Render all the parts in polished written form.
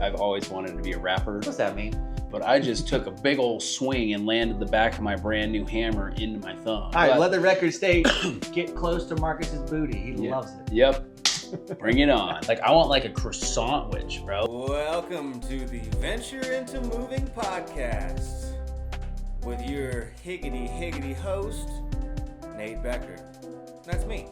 I've always wanted to be a rapper. What's that mean? But I just took a big old swing and landed the back of my brand new hammer into my thumb. All right, let the record state, get close to Marcus's booty. He loves it. Yep. Bring it on. Like, I want like a croissant witch, bro. Welcome to the Venture Into Moving podcast with your higgity host, Nate Becker. That's me.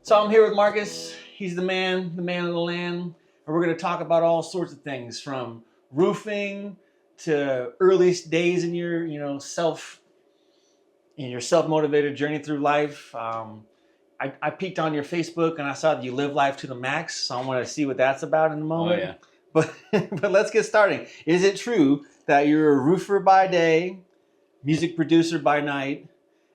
So I'm here with Marcus. He's the man of the land. And we're going to talk about all sorts of things from roofing to earliest days in your, self-motivated journey through life. I peeked on your Facebook and I saw that you live life to the max. So I want to see what that's about in a moment. Oh, yeah. But let's get started. Is it true that you're a roofer by day, music producer by night,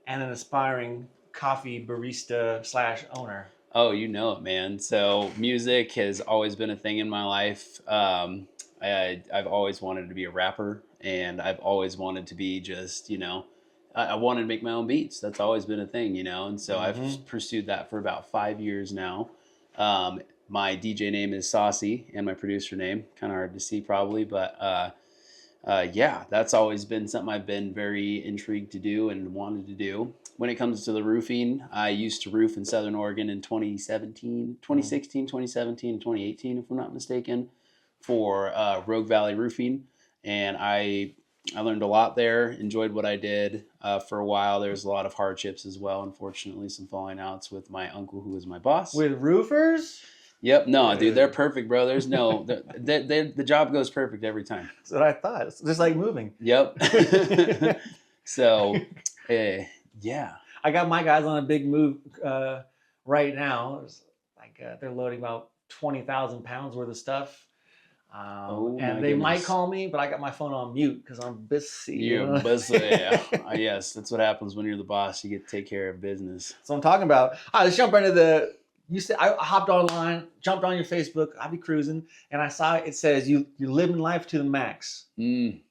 and an aspiring coffee barista / owner? Oh, you know it, man. So music has always been a thing in my life. I've always wanted to be a rapper, and I've always wanted to be just, I wanted to make my own beats. That's always been a thing, and so I've pursued that for about 5 years now. My DJ name is Saucy, and my producer name, kind of hard to see probably, but yeah, that's always been something I've been very intrigued to do and wanted to do. When it comes to the roofing, I used to roof in Southern Oregon in 2016, 2017, and 2018, if I'm not mistaken, for Rogue Valley Roofing. And I learned a lot there, enjoyed what I did for a while. There was a lot of hardships as well, unfortunately, some falling outs with my uncle who was my boss. With roofers? Yep. No, dude, they're perfect, bro. There's no, the job goes perfect every time. That's what I thought. It's just like moving. Yep. So, yeah. I got my guys on a big move right now. It's like they're loading about 20,000 pounds worth of stuff. And they might call me, but I got my phone on mute because I'm busy. You're busy, yeah. Yes, that's what happens when you're the boss. You get to take care of business. So I'm talking about. All right, let's jump into you said I hopped online, jumped on your Facebook. I'll be cruising, and I saw it says you're living life to the max.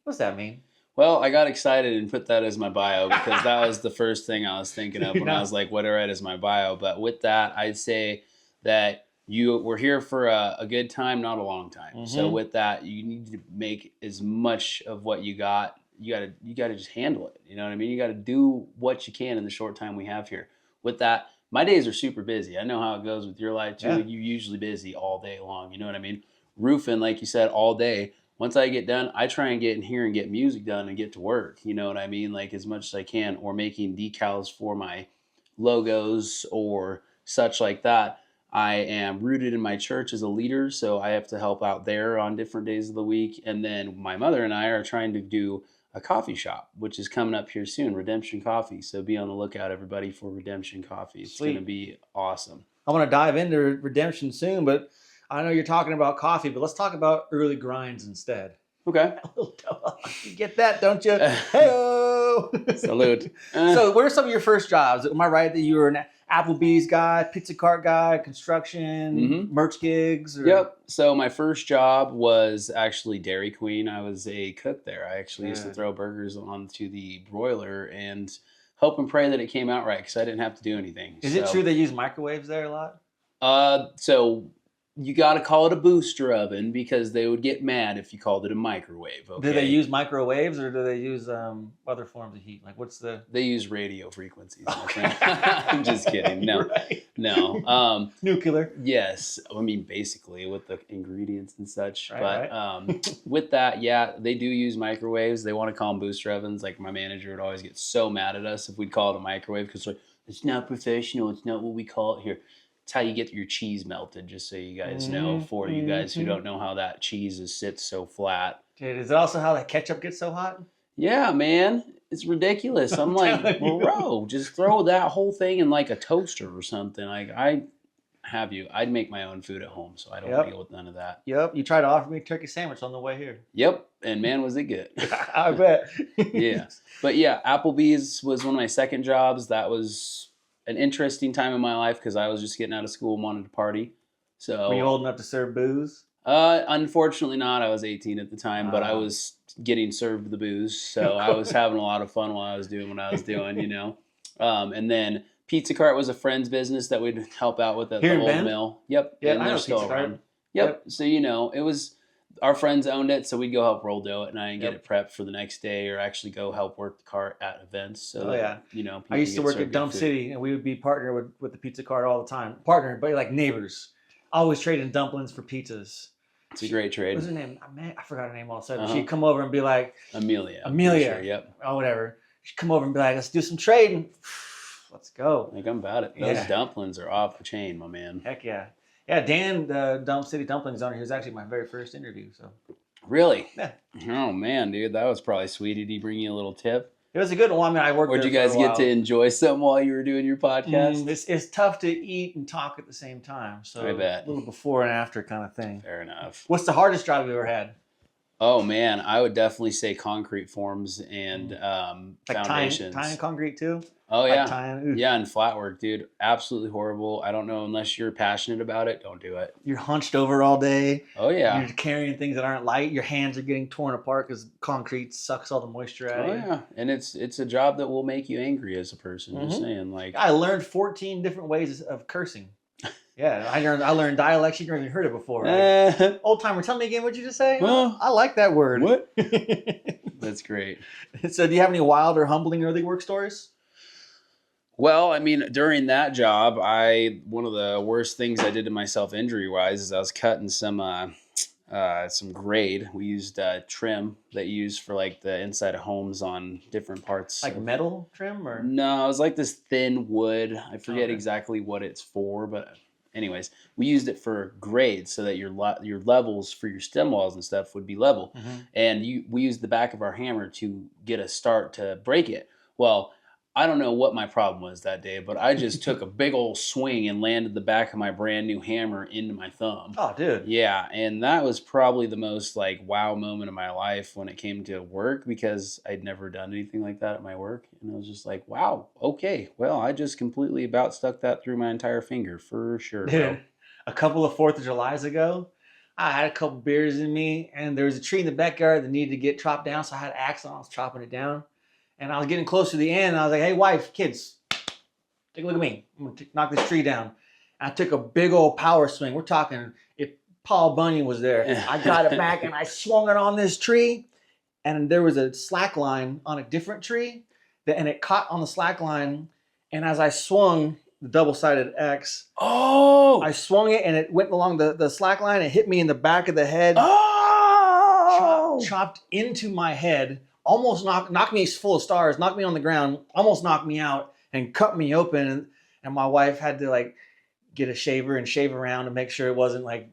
What's that mean? Well, I got excited and put that as my bio because that was the first thing I was thinking of when I was like, what do I write as my bio? But with that, I'd say that we're here for a good time, not a long time. So with that, you need to make as much of what you got. You gotta just handle it. You know what I mean? You got to do what you can in the short time we have here. With that, my days are super busy. I know how it goes with your life too. Yeah. You're usually busy all day long. You know what I mean? Roofing, like you said, all day. Once I get done, I try and get in here and get music done and get to work. You know what I mean? Like as much as I can, or making decals for my logos or such like that. I am rooted in my church as a leader, so I have to help out there on different days of the week. And then my mother and I are trying to do a coffee shop, which is coming up here soon, Redemption Coffee. So be on the lookout, everybody, for Redemption Coffee. It's going to be awesome. I want to dive into Redemption soon, but I know you're talking about coffee, but let's talk about early grinds instead. Okay. You get that, don't you? Hey-o! Salute. So what are some of your first jobs? Am I right that you were an Applebee's guy, pizza cart guy, construction, merch gigs? Or? Yep. So my first job was actually Dairy Queen. I was a cook there. I actually used to throw burgers onto the broiler and hope and pray that it came out right because I didn't have to do anything. Is it true they use microwaves there a lot? So you got to call it a booster oven because they would get mad if you called it a microwave. Okay? Do they use microwaves or do they use other forms of heat? Like what's the? They use radio frequencies. Okay. I'm just kidding. No, right. No. Nuclear. Yes, I mean basically with the ingredients and such. Right, but with that, yeah, they do use microwaves. They want to call them booster ovens. Like my manager would always get so mad at us if we'd call it a microwave because like it's not professional. It's not what we call it here. It's how you get your cheese melted, just so you guys know, for you guys who don't know how that cheese sits so flat. Dude, is it also how that ketchup gets so hot? Yeah, man. It's ridiculous. I'm like, bro, just throw that whole thing in like a toaster or something. Like I'd make my own food at home, so I don't deal with none of that. Yep. You tried to offer me a turkey sandwich on the way here. Yep. And man, was it good. I bet. Yeah. But yeah, Applebee's was one of my second jobs. That was an interesting time in my life because I was just getting out of school and wanted to party. So were you old enough to serve booze? Unfortunately not. I was 18 at the time, but I was getting served the booze. So I was having a lot of fun while I was doing what I was doing, And then Pizza Cart was a friend's business that we'd help out with at Here the in old Bend? mill. Yep. Yeah, and I they're know still Pizza Cart. around. Yep. So, it was our friends owned it, so we'd go help roll dough at night and get it prepped for the next day, or actually go help work the cart at events. So people I used to work serve at Dump good food. City, and we would be partner with the Pizza Cart all the time. Partner, but like neighbors. Always trading dumplings for pizzas. It's a great trade. What's her name? I forgot her name all of a sudden. She'd come over and be like, Amelia. Sure, yep. Or whatever. She'd come over and be like, let's do some trading. Let's go. Like, I'm about it. Those dumplings are off the chain, my man. Heck yeah. Yeah, Dan, the Dump City Dumplings owner, he was actually my very first interview. So. Really? Yeah. Oh, man, dude. That was probably sweet. Did he bring you a little tip? It was a good one. I mean, I worked Or did you guys get to enjoy some while you were doing your podcast? It's tough to eat and talk at the same time. So I bet. A little before and after kind of thing. Fair enough. What's the hardest job you ever had? Oh, man. I would definitely say concrete forms and like foundations. Tying concrete too? Oh, yeah. Like tying, yeah, and flat work, dude. Absolutely horrible. I don't know. Unless you're passionate about it, don't do it. You're hunched over all day. Oh, yeah. You're carrying things that aren't light. Your hands are getting torn apart because concrete sucks all the moisture out of you. Oh, yeah. And it's a job that will make you angry as a person. Just saying. Like, I learned 14 different ways of cursing. Yeah, I learned dialects you never even heard it before. Right? Old timer, tell me again what you just say. I like that word. What? That's great. So do you have any wild or humbling early work stories? Well, I mean, during that job, one of the worst things I did to myself injury-wise is I was cutting some grade. We used trim that you use for like the inside of homes on different parts. Like metal trim or? No, it was like this thin wood. I forget exactly what it's for, but anyways, we used it for grades so that your levels for your stem walls and stuff would be level. And we used the back of our hammer to get a start to break it. Well, I don't know what my problem was that day, but I just took a big old swing and landed the back of my brand new hammer into my thumb. Oh, dude. Yeah, and that was probably the most like wow moment of my life when it came to work, because I'd never done anything like that at my work. And I was just like, wow, okay, well, I just completely about stuck that through my entire finger for sure. Dude, a couple of 4th of Julys ago, I had a couple beers in me, and there was a tree in the backyard that needed to get chopped down, so I had an axe on, I was chopping it down. And I was getting close to the end, and I was like, hey, wife, kids, take a look at me. I'm going to knock this tree down. And I took a big old power swing. We're talking, if Paul Bunyan was there, I got it back, and I swung it on this tree. And there was a slack line on a different tree, and it caught on the slack line. And as I swung the double-sided X, I swung it, and it went along the slack line. It hit me in the back of the head, chopped into my head, almost knocked me full of stars, knocked me on the ground, almost knocked me out, and cut me open. And my wife had to like get a shaver and shave around to make sure it wasn't like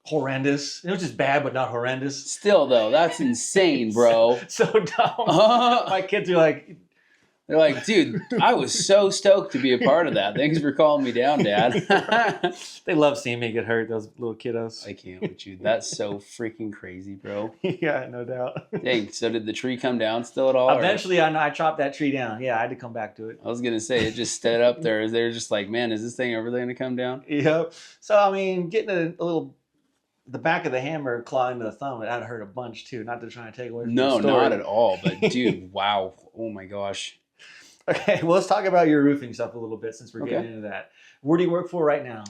horrendous. It was just bad, but not horrendous. Still though, that's insane, bro. So dumb. My kids are like, they're like, dude, I was so stoked to be a part of that. Thanks for calling me down, Dad. They love seeing me get hurt, those little kiddos. I can't with you. That's so freaking crazy, bro. Yeah, no doubt. Dang, so did the tree come down still at all? Eventually, I chopped that tree down. Yeah, I had to come back to it. I was going to say, it just stood up there. They're just like, man, is this thing ever going to come down? Yep. So, I mean, getting a little... the back of the hammer claw into the thumb, it had hurt a bunch too. Not to try and take away from the story. No, not at all. But dude, wow. Oh my gosh. Okay, well, let's talk about your roofing stuff a little bit since we're getting into that. Where do you work for right now?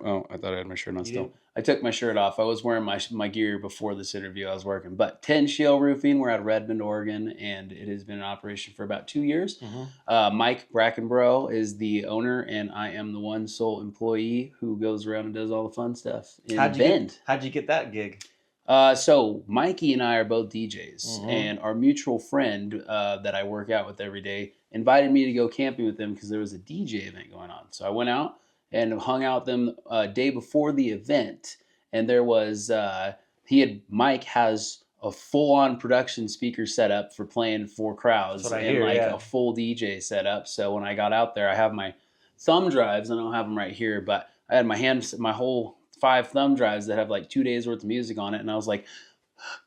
Oh, I thought I had my shirt on still. I took my shirt off. I was wearing my gear before this interview. I was working. But 10 Shield Roofing, we're out of Redmond, Oregon, and it has been in operation for about 2 years. Mike Brackenborough is the owner, and I am the one sole employee who goes around and does all the fun stuff in Bend. How'd you get that gig? So Mikey and I are both DJs, and our mutual friend that I work out with every day invited me to go camping with them because there was a DJ event going on. So I went out and hung out with them a day before the event, and there was Mike has a full-on production speaker set up for playing for crowds, and a full DJ set up. So when I got out there, I have my thumb drives. I don't have them right here, but I had my whole 5 thumb drives that have like 2 days worth of music on it, and I was like,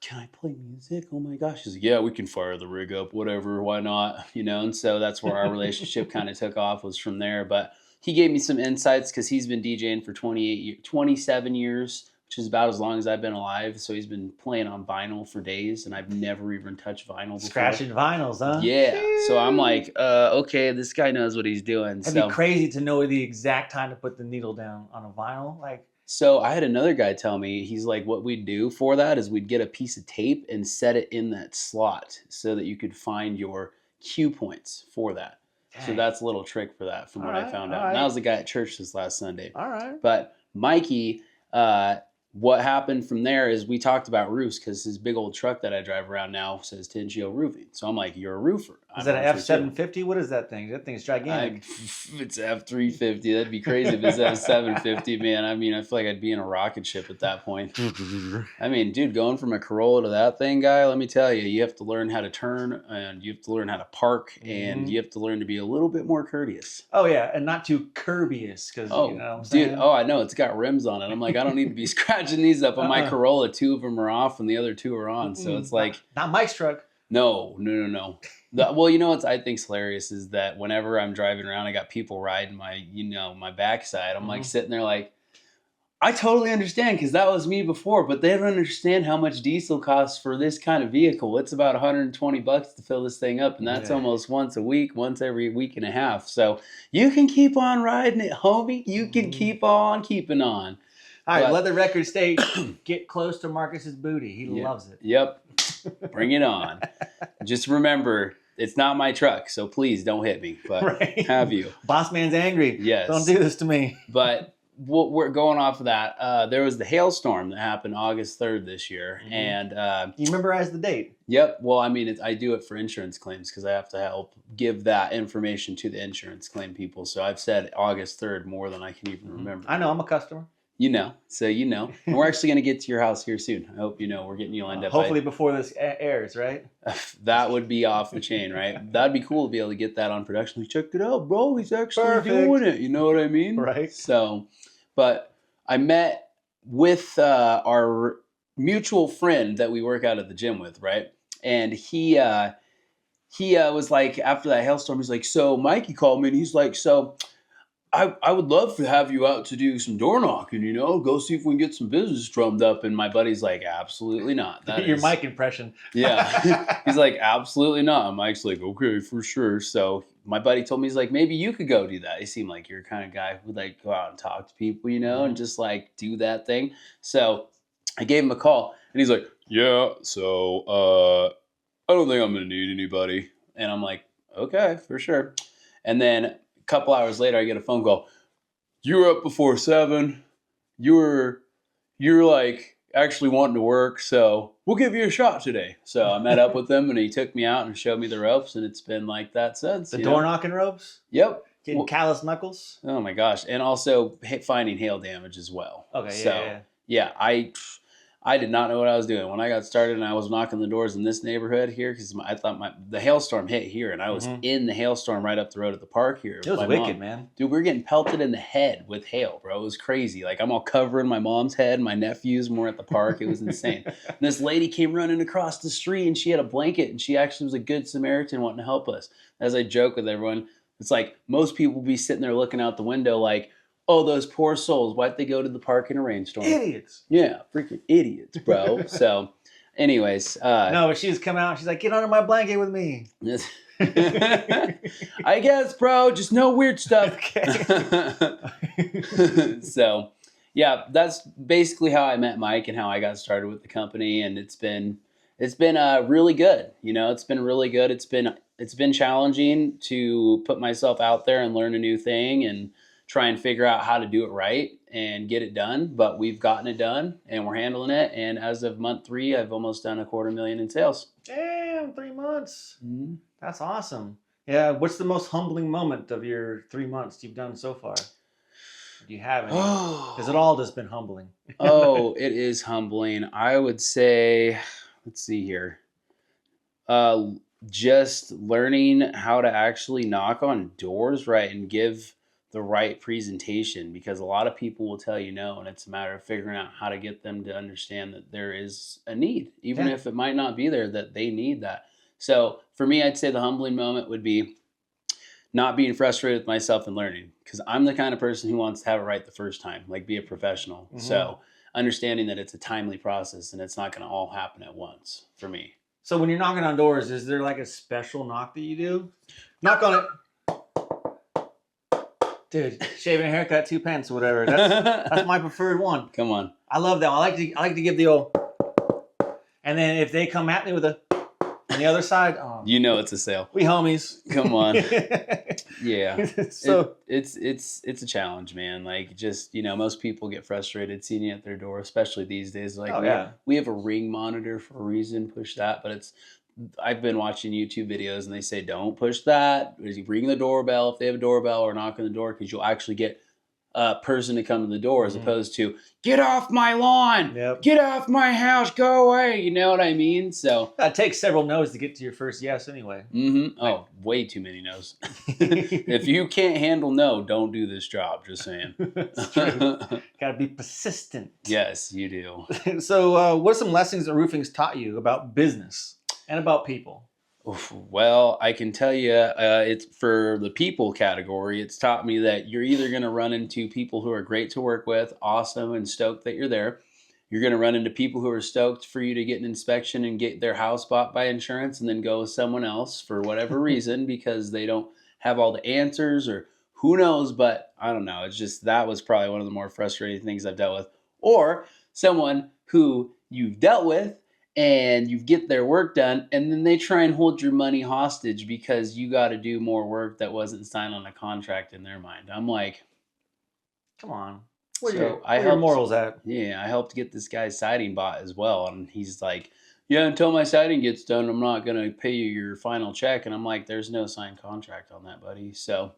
can I play music? Oh my gosh. He's like, yeah, we can fire the rig up, whatever, why not? And so that's where our relationship kind of took off, was from there. But he gave me some insights because he's been DJing for 27 years, which is about as long as I've been alive. So he's been playing on vinyl for days, and I've never even touched vinyl before. Scratching vinyls, huh? Yeah. So I'm like, okay, this guy knows what he's doing. It'd be crazy to know the exact time to put the needle down on a vinyl. Like, so I had another guy tell me, he's like, what we'd do for that is we'd get a piece of tape and set it in that slot so that you could find your cue points for that. Dang. So that's a little trick for that from what I found out. And that was the guy at church this last Sunday. All right. But Mikey, what happened from there is we talked about roofs because his big old truck that I drive around now says Tingio Roofing. So I'm like, you're a roofer. Is that an F-750? What is that thing? That thing's gigantic. It's F-350. That'd be crazy if it's F-750, man. I mean, I feel like I'd be in a rocket ship at that point. I mean, dude, going from a Corolla to that thing, guy, let me tell you, you have to learn how to turn, and you have to learn how to park, and you have to learn to be a little bit more courteous. Oh, yeah, and not too curbious. Cause, you know what I'm saying? Dude, I know. It's got rims on it. I'm like, I don't need to be scratching these up. On my Corolla, 2 of them are off, and the other 2 are on. So it's like... Not Mike's truck. No. Well, you know what I think's hilarious is that whenever I'm driving around, I got people riding my backside. I'm like sitting there like, I totally understand because that was me before, but they don't understand how much diesel costs for this kind of vehicle. It's about $120 to fill this thing up, and that's almost once a week, once every week and a half. So you can keep on riding it, homie. You can keep on keeping on. All right, let the record state, get close to Marcus's booty. He loves it. Yep. Bring it on. Just remember, it's not my truck, so please don't hit me. But have you? Boss man's angry. Yes. Don't do this to me. But what we're going off of that, there was the hailstorm that happened August 3rd this year. And you memorize the date? Yep. Well, I mean, I do it for insurance claims because I have to help give that information to the insurance claim people. So I've said August 3rd more than I can even remember. I know. I'm a customer. You know. So you know. And we're actually going to get to your house here soon. I hope you know. We're getting you lined up. Hopefully before this airs, right? That would be off the chain, right? That'd be cool to be able to get that on production. Like, check it out, bro. He's actually doing it. You know what I mean? Right. So, but I met with our mutual friend that we work out at the gym with, right? And he was like, after that hailstorm, he's like, so Mikey called me and he's like, so I would love to have you out to do some door knocking, go see if we can get some business drummed up. And my buddy's like, absolutely not. Your Mike impression. Yeah. He's like, absolutely not. And Mike's like, okay, for sure. So my buddy told me, he's like, maybe you could go do that. You seem like you're the kind of guy who would like go out and talk to people, and just like do that thing. So I gave him a call and he's like, yeah, so I don't think I'm going to need anybody. And I'm like, okay, for sure. And then couple hours later, I get a phone call. You were up before 7. You're like actually wanting to work, so we'll give you a shot today. So I met up with him, and he took me out and showed me the ropes, and it's been like that since. The door knocking ropes? Yep. Getting callous knuckles? Oh my gosh. And also finding hail damage as well. Okay, yeah. I did not know what I was doing when I got started, and I was knocking the doors in this neighborhood here because I thought the hailstorm hit here, and I was in the hailstorm right up the road at the park here. It was wicked, man. Dude, we were getting pelted in the head with hail, bro. It was crazy. Like, I'm all covering my mom's head. My nephews were at the park. It was insane. And this lady came running across the street, and she had a blanket, and she actually was a good Samaritan wanting to help us. As I joke with everyone, it's like most people will be sitting there looking out the window like, oh, those poor souls. Why'd they go to the park in a rainstorm? Idiots. Yeah, freaking idiots, bro. So, anyways. No, but she was coming out. She's like, get under my blanket with me. I guess, bro. Just no weird stuff. So, yeah, that's basically how I met Mike and how I got started with the company. And it's been really good. It's been really good. It's been challenging to put myself out there and learn a new thing and try and figure out how to do it right and get it done. But we've gotten it done and we're handling it. And as of month 3, I've almost done $250,000 in sales. Damn, 3 months. Mm-hmm. That's awesome. Yeah. What's the most humbling moment of your 3 months you've done so far? Do you have any? Because it all just been humbling. It is humbling. I would say, let's see here. Just learning how to actually knock on doors right and give the right presentation, because a lot of people will tell you no, and it's a matter of figuring out how to get them to understand that there is a need, even if it might not be there, that they need that. So for me, I'd say the humbling moment would be not being frustrated with myself and learning, because I'm the kind of person who wants to have it right the first time, like be a professional. So understanding that it's a timely process and it's not going to all happen at once for me. So when you're knocking on doors, is there like a special knock that you do? Knock on it. Dude, shaving a haircut, 2 pence, whatever. That's my preferred one. Come on. I love that. I like to give the old, and then if they come at me with a on the other side, you know it's a sale. We homies. Come on. Yeah. So it's a challenge, man. Like, just, most people get frustrated seeing you at their door, especially these days. Like, we have a ring monitor for a reason, push that, but I've been watching YouTube videos and they say don't push that. Ring the doorbell if they have a doorbell, or knock on the door, because you'll actually get a person to come to the door, as opposed to get off my lawn, get off my house, go away. You know what I mean? So it takes several no's to get to your first yes anyway. Oh, way too many no's. If you can't handle no, don't do this job. Just saying. It's true. Gotta be persistent. Yes, you do. So what are some lessons that roofing's taught you about business and about people? Well, I can tell you, it's for the people category. It's taught me that you're either going to run into people who are great to work with, awesome, and stoked that you're there. You're going to run into people who are stoked for you to get an inspection and get their house bought by insurance, and then go with someone else for whatever reason because they don't have all the answers, or who knows. But I don't know. It's just, that was probably one of the more frustrating things I've dealt with. Or someone who you've dealt with and you get their work done, and then they try and hold your money hostage because you got to do more work that wasn't signed on a contract in their mind. I'm like, come on. Where are your morals at? Yeah, I helped get this guy's siding bought as well, and he's like, yeah, until my siding gets done, I'm not going to pay you your final check. And I'm like, there's no signed contract on that, buddy. So,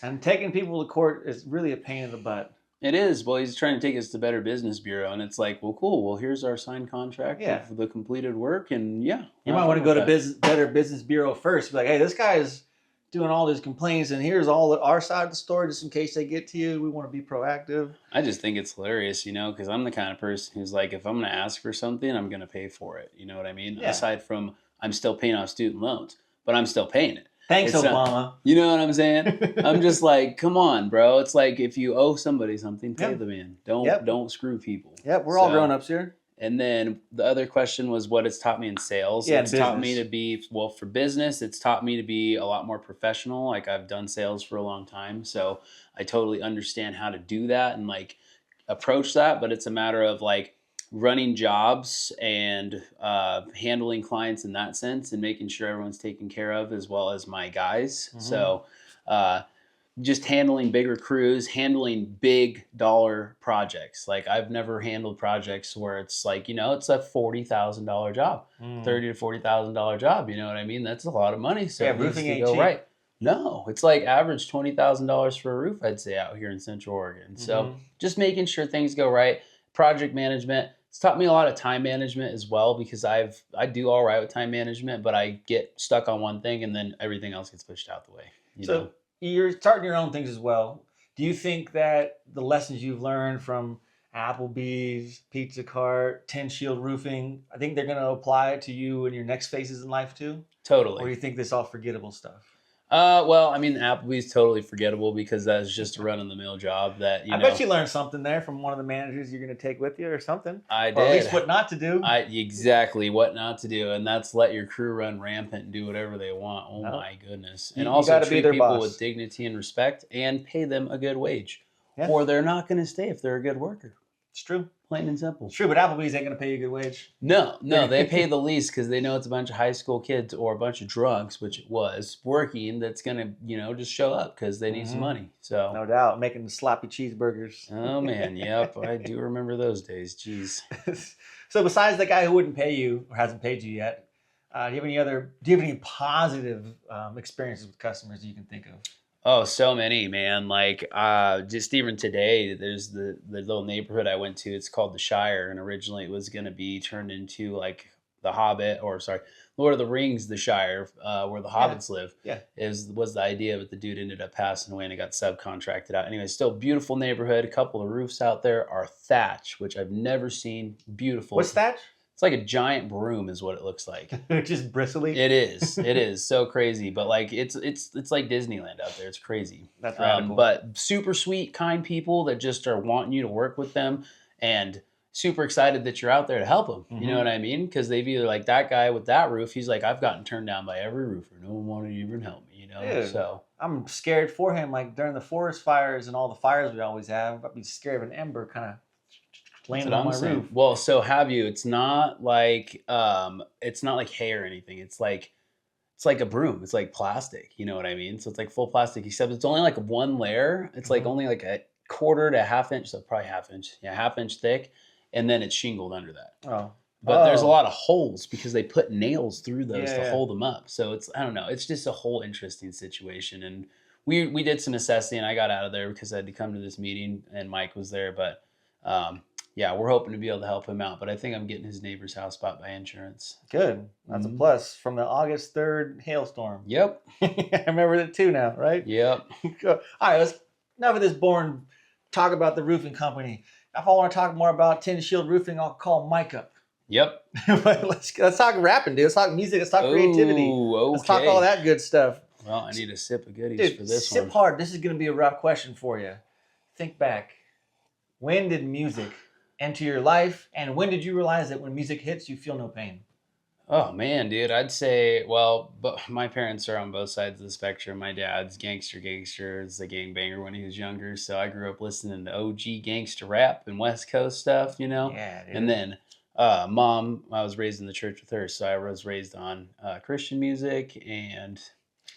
and taking people to court is really a pain in the butt. It is. Well, he's trying to take us to Better Business Bureau, and it's like, well, cool. Well, here's our signed contract for the completed work, and you might want to go to Better Business Bureau first. Be like, hey, this guy is doing all these complaints, and here's our side of the story, just in case they get to you. We want to be proactive. I just think it's hilarious, because I'm the kind of person who's like, if I'm going to ask for something, I'm going to pay for it. You know what I mean? Yeah. Aside from, I'm still paying off student loans, but I'm still paying it. Thanks, Obama. You know what I'm saying? I'm just like, come on, bro. It's like, if you owe somebody something, pay them in. Don't screw people. Yep, we're all grown-ups here. And then the other question was what it's taught me in sales. Yeah, it's taught me to be, for business, it's taught me to be a lot more professional. Like, I've done sales for a long time, so I totally understand how to do that and like approach that. But it's a matter of like running jobs and handling clients in that sense, and making sure everyone's taken care of, as well as my guys. So just handling bigger crews, handling big dollar projects. Like, I've never handled projects where it's like, it's a $40,000 job, $30,000 to $40,000 job. You know what I mean? That's a lot of money. So it needs to go right. No, it's like average $20,000 for a roof, I'd say, out here in Central Oregon. So just making sure things go right. Project management. It's taught me a lot of time management as well, because I do all right with time management, but I get stuck on one thing and then everything else gets pushed out the way. You know? You're starting your own things as well. Do you think that the lessons you've learned from Applebee's, Pizza Cart, 10 Shield Roofing, I think they're going to apply to you in your next phases in life too? Totally. Or do you think this all forgettable stuff? Well, I mean, Applebee's totally forgettable, because that's just a run-of-the-mill job that, I bet you learned something there from one of the managers you're going to take with you or something. I did. Or at least what not to do. Exactly, what not to do. And that's let your crew run rampant and do whatever they want. Oh, my goodness. And also treat people with dignity and respect, and pay them a good wage. Yeah. Or they're not going to stay if they're a good worker. It's true. Plain and simple. It's true, but Applebee's ain't going to pay you a good wage. No, they pay the least, because they know it's a bunch of high school kids or a bunch of drunks, which it was, working, that's going to, just show up because they need some money. So no doubt, making the sloppy cheeseburgers. Oh, man, yep, I do remember those days. Jeez. So besides the guy who wouldn't pay you or hasn't paid you yet, do you have any positive experiences with customers that you can think of? Oh, so many, man. Like, just even today, there's the little neighborhood I went to. It's called the Shire, and originally it was going to be turned into like the Hobbit, Lord of the Rings, the Shire, where the hobbits live. Yeah, was the idea, but the dude ended up passing away and it got subcontracted out. Anyway, still beautiful neighborhood. A couple of roofs out there are thatch, which I've never seen. Beautiful. What's thatch? It's like a giant broom is what it looks like. Just bristly? It is. It is so crazy. But like it's like Disneyland out there. It's crazy. That's radical. But super sweet, kind people that just are wanting you to work with them. and super excited that you're out there to help them. You know what I mean? Because they've either like that guy with that roof, he's like, I've gotten turned down by every roofer. No one wanted to even help me, you know? Dude, so I'm scared for him. Like during the forest fires and all the fires we always have, I'd be scared of an ember kind of landing on my roof. Well, so have you, it's not like hay or anything. It's like a broom. It's like plastic. You know what I mean? So it's like full plastic, except it's only like one layer. It's like only like a quarter to half inch, so probably half inch. Yeah, half inch thick. And then it's shingled under that. Oh. But there's a lot of holes because they put nails through those to hold them up. So it's, I don't know, it's just a whole interesting situation. And we did some assessing, and I got out of there because I had to come to this meeting and Mike was there. But yeah, we're hoping to be able to help him out. But I think I'm getting his neighbor's house bought by insurance. Good. That's a plus from the August 3rd hailstorm. Yep. I remember it too now, right? Yep. All right, let's enough of this boring talk about the roofing company. If I want to talk more about Tin Shield Roofing, I'll call Mike up. Yep. But let's talk rapping, dude. Let's talk music. Let's talk creativity. Okay. Let's talk all that good stuff. Well, I need a sip of goodies Dude, for this one. sip hard. This is going to be a rough question for you. Think back. When did music enter your life, and when did you realize that when music hits, you feel no pain? Oh man, dude, I'd say, well, but my parents are on both sides of the spectrum. My dad's gangster is a gangbanger when he was younger, so I grew up listening to OG gangster rap and West Coast stuff, you know. Yeah, dude. And then mom, I was raised in the church with her, so I was raised on Christian music. And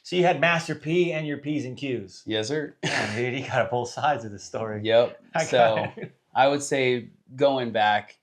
so you had Master P and your P's and Q's. Yes, sir. Man, dude, you got both sides of the story. Yep. So I would say going back,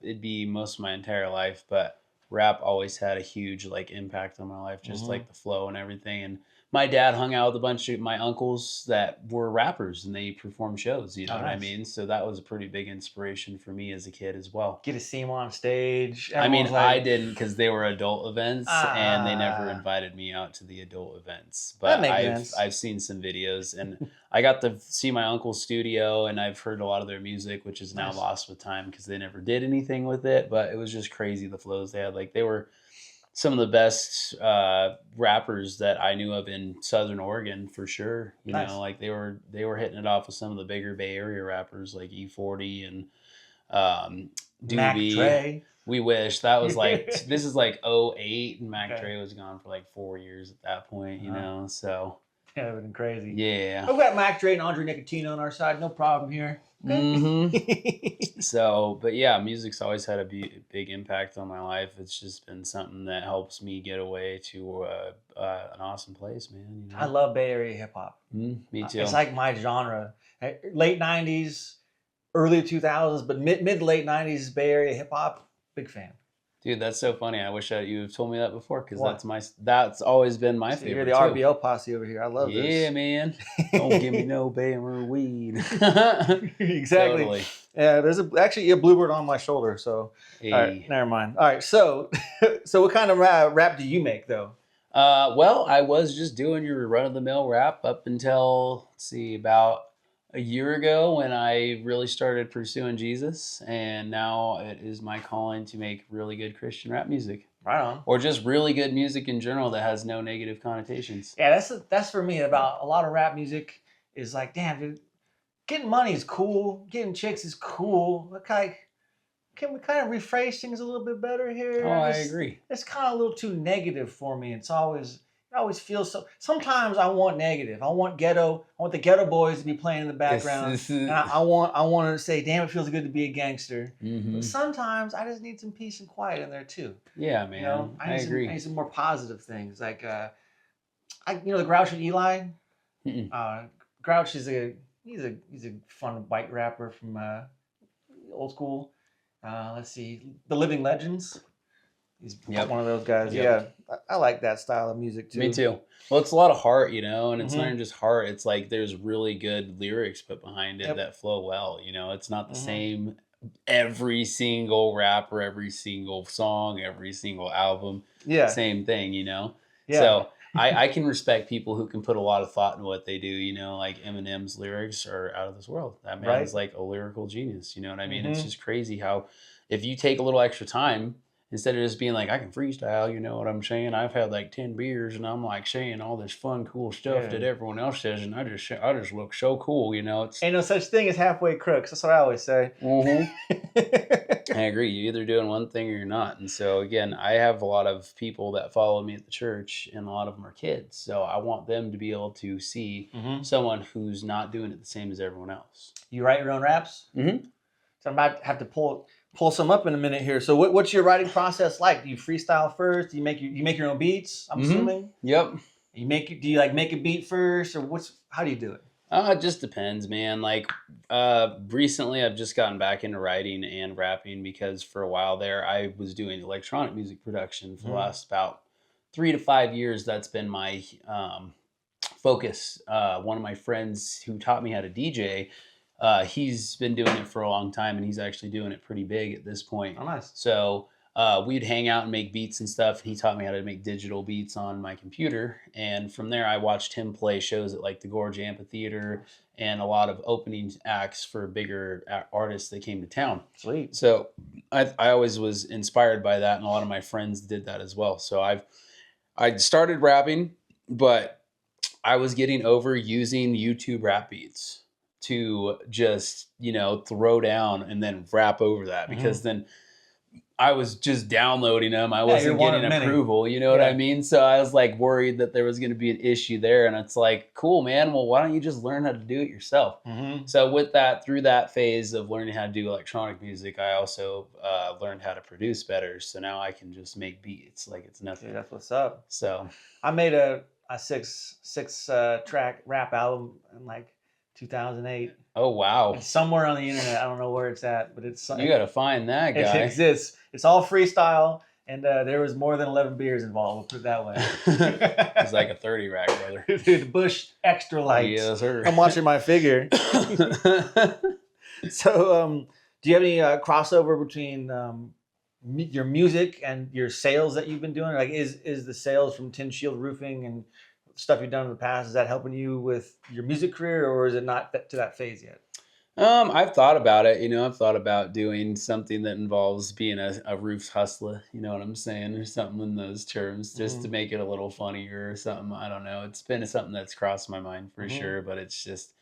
it'd be most of my entire life, but rap always had a huge like impact on my life, just like the flow and everything. And my dad hung out with a bunch of my uncles that were rappers, and they performed shows, you know what I mean? So that was a pretty big inspiration for me as a kid as well. Get to see them on stage. I mean, I didn't, because they were adult events, and they never invited me out to the adult events. But I've seen some videos, and I got to see my uncle's studio, and I've heard a lot of their music, which is now lost with time because they never did anything with it. But it was just crazy, the flows they had. Like, they were some of the best rappers that I knew of in Southern Oregon, for sure. You know, like they were hitting it off with some of the bigger Bay Area rappers like E40 and Doobie. Mac Dre. We wish. That was like, this is like 2008, and Mac Dre was gone for like 4 years at that point, you know, so. Yeah, it would have been crazy. Yeah. We've got Mac Dre and Andre Nicotino on our side. No problem here. So, but yeah, music's always had a big impact on my life. It's just been something that helps me get away to an awesome place, man. You know? I love Bay Area hip hop. Me too. It's like my genre. Late 90s, early 2000s, but mid to late 90s Bay Area hip hop, big fan. Dude, that's so funny. I wish you have told me that before, because that's always been my favorite. You're the RBL posse over here. I love this. Yeah, man. Don't give me no Bama weed. Exactly. Totally. Yeah, there's actually a bluebird on my shoulder. So, hey. All right, never mind. All right, so what kind of rap do you make though? Well, I was just doing your run-of-the-mill rap up until, let's see, about a year ago, when I really started pursuing Jesus, and now it is my calling to make really good Christian rap music. Right on. Or just really good music in general that has no negative connotations. Yeah, that's for me. About a lot of rap music is like, damn, dude, getting money is cool, getting chicks is cool. Can we kind of rephrase things a little bit better here? Oh, I agree. It's kind of a little too negative for me. It always feels so. Sometimes I want negative. I want ghetto. I want the Ghetto Boys to be playing in the background. And I want to say, damn, it feels good to be a gangster. But sometimes I just need some peace and quiet in there too. Yeah, man. You know, I agree. I need some more positive things, like the Grouch and Eli. Grouch is he's a fun white rapper from old school. Let's see, The Living Legends. He's one of those guys. Yep. Yeah, I like that style of music too. Me too. Well, it's a lot of heart, you know, and it's not even just heart. It's like there's really good lyrics put behind it that flow well. You know, it's not the same every single rapper, every single song, every single album. Yeah. Same thing, you know? Yeah. So I can respect people who can put a lot of thought in what they do, you know, like Eminem's lyrics are out of this world. That man is like a lyrical genius, you know what I mean? It's just crazy how if you take a little extra time instead of just being like, I can freestyle, you know what I'm saying? I've had like 10 beers and I'm like saying all this fun, cool stuff that everyone else says, and I just look so cool, you know? Ain't no such thing as halfway crooks. That's what I always say. Mm-hmm. I agree. You're either doing one thing or you're not. And so again, I have a lot of people that follow me at the church, and a lot of them are kids. So I want them to be able to see someone who's not doing it the same as everyone else. You write your own raps? Mm-hmm. So I'm about to have to pull some up in a minute here. So what's your writing process like? Do you freestyle first? Do you make your own beats? I'm assuming. Yep. Do you like make a beat first, or how do you do it? It just depends, man. Like recently, I've just gotten back into writing and rapping because for a while there, I was doing electronic music production for the last about 3 to 5 years. That's been my focus. One of my friends who taught me how to DJ. He's been doing it for a long time, and he's actually doing it pretty big at this point. Oh, nice. So we'd hang out and make beats and stuff. He taught me how to make digital beats on my computer. And from there, I watched him play shows at like the Gorge Amphitheater and a lot of opening acts for bigger artists that came to town. Sweet. So I always was inspired by that, and a lot of my friends did that as well. So I started rapping, but I was getting over using YouTube rap beats to just, throw down and then rap over that, because then I was just downloading them. I wasn't getting approval, you know what I mean? So I was like worried that there was going to be an issue there. And it's like, cool, man. Well, why don't you just learn how to do it yourself? So through that phase of learning how to do electronic music, I also learned how to produce better. So now I can just make beats like it's nothing. Dude, that's what's up. So I made a six track rap album in like 2008. Oh, wow. It's somewhere on the internet. I don't know where it's at, but you got to find that guy. It exists. It's all freestyle, and there was more than 11 beers involved. We'll put it that way. It's like a 30 rack, brother. Dude, Bush Extra Light. Yes, sir. I'm watching my figure. So, do you have any crossover between your music and your sales that you've been doing? Like, is the sales from Tin Shield Roofing and stuff you've done in the past, is that helping you with your music career, or is it not to that phase yet? I've thought about it. I've thought about doing something that involves being a roof hustler. You know what I'm saying? Or something in those terms, just to make it a little funnier or something. I don't know. It's been something that's crossed my mind for sure, but it's just,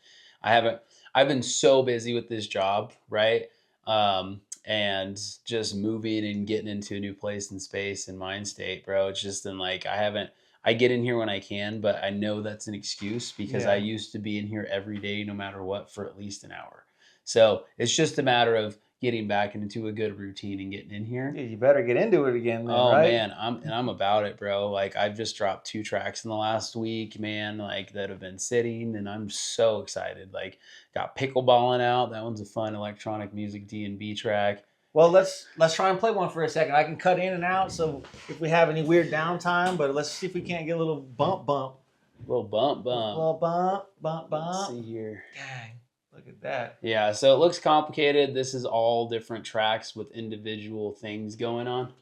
I've been so busy with this job, right? And just moving and getting into a new place and space and mind state, bro. It's just been like, I get in here when I can, but I know that's an excuse because I used to be in here every day, no matter what, for at least an hour. So it's just a matter of getting back into a good routine and getting in here. Yeah, you better get into it again, then, oh, right? Man, I'm about it, bro. Like, I've just dropped 2 tracks in the last week, man, like that have been sitting, and I'm so excited. Like, got Pickleballing out. That one's a fun electronic music D&B track. Well, let's try and play one for a second. I can cut in and out, so if we have any weird downtime, but let's see if we can't get a little bump. A little bump. A little bump. Let's see here. Dang, look at that. Yeah, so it looks complicated. This is all different tracks with individual things going on.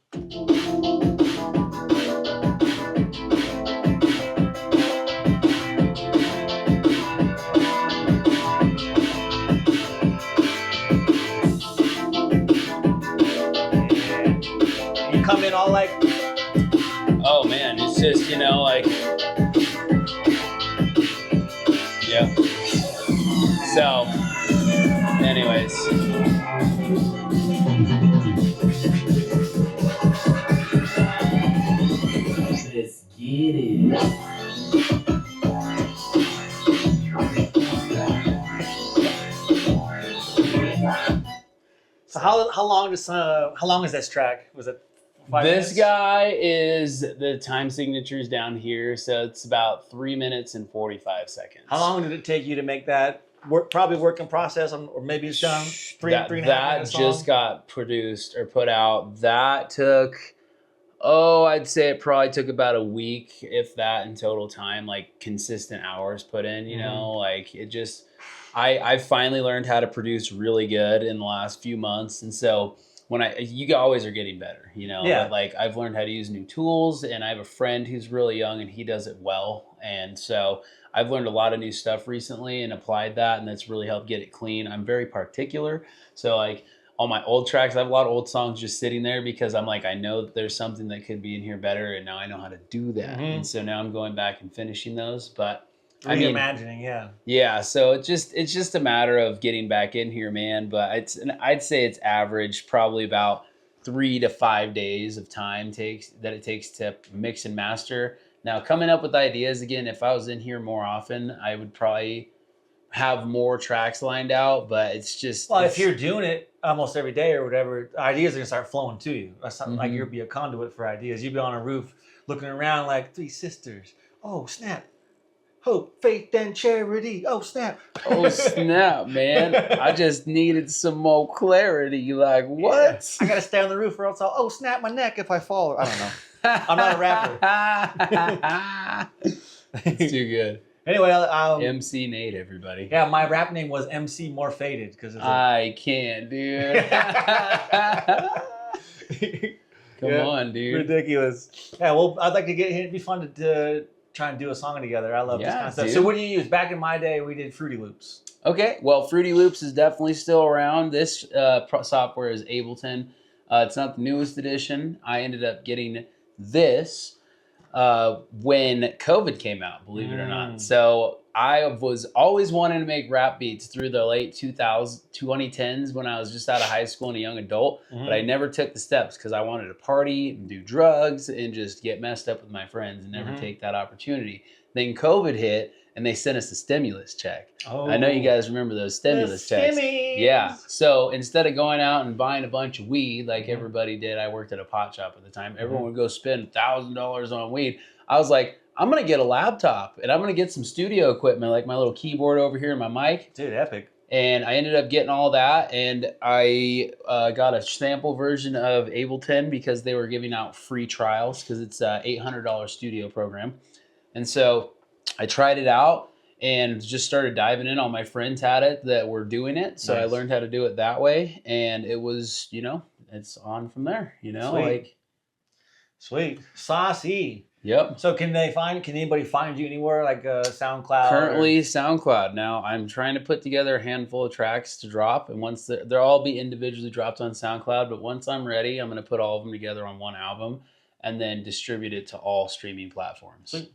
Come in all like, oh man, it's just, like, yeah. So, anyways. Let's get it. So how long is this track? Was it 5 minutes? This guy is, the time signature's down here, so it's about 3 minutes and 45 seconds. How long did it take you to make that probably work in process, or maybe it's done three and a half minutes long? That just got produced or put out. That took, I'd say it probably took about a week, if that, in total time, like consistent hours put in, like it just, I finally learned how to produce really good in the last few months. And so you always are getting better, but like I've learned how to use new tools, and I have a friend who's really young and he does it well. And so I've learned a lot of new stuff recently and applied that, and that's really helped get it clean. I'm very particular. So like all my old tracks. I have a lot of old songs just sitting there because I'm like, I know that there's something that could be in here better, and now I know how to do that. And so now I'm going back and finishing those. But reimagining, yeah. So it's just a matter of getting back in here, man. But I'd say it's average, probably about 3 to 5 days of time it takes to mix and master. Now, coming up with ideas again, if I was in here more often, I would probably have more tracks lined out, but it's just... Well, if you're doing it almost every day or whatever, ideas are going to start flowing to you. That's not like you'll be a conduit for ideas. You'll be on a roof looking around like three sisters. Oh, snap. Hope, faith, and charity. Oh, snap. Oh, snap, man. I just needed some more clarity. Like, what? Yeah. I got to stay on the roof or else I'll, oh, snap my neck if I fall. I don't know. I'm not a rapper. It's too good. Anyway, MC Nate, everybody. Yeah, my rap name was MC More Faded because I can't, dude. Come on, dude. Ridiculous. Yeah, well, I'd like to get here. It'd be fun to try and do a song together. I love this kind of stuff. Dude. So what do you use? Back in my day, we did Fruity Loops. Okay, well, Fruity Loops is definitely still around. This software is Ableton. It's not the newest edition. I ended up getting this when COVID came out, believe it or not. So I was always wanting to make rap beats through the late 2010s when I was just out of high school and a young adult, but I never took the steps because I wanted to party and do drugs and just get messed up with my friends and never take that opportunity. Then COVID hit and they sent us a stimulus check. Oh, I know you guys remember those stimulus checks. Yeah. So instead of going out and buying a bunch of weed like everybody did, I worked at a pot shop at the time. Everyone would go spend $1,000 on weed. I was like, I'm going to get a laptop and I'm going to get some studio equipment like my little keyboard over here and my mic. Dude, epic. And I ended up getting all that, and I got a sample version of Ableton because they were giving out free trials because it's a $800 studio program. And so I tried it out and just started diving in. All my friends had it that were doing it. So I learned how to do it that way. And it was, it's on from there, Sweet. Saucy. Yep. So can anybody find you anywhere like SoundCloud? Currently SoundCloud. Now I'm trying to put together a handful of tracks to drop. And once they'll all be individually dropped on SoundCloud. But once I'm ready, I'm going to put all of them together on one album and then distribute it to all streaming platforms. Sweet.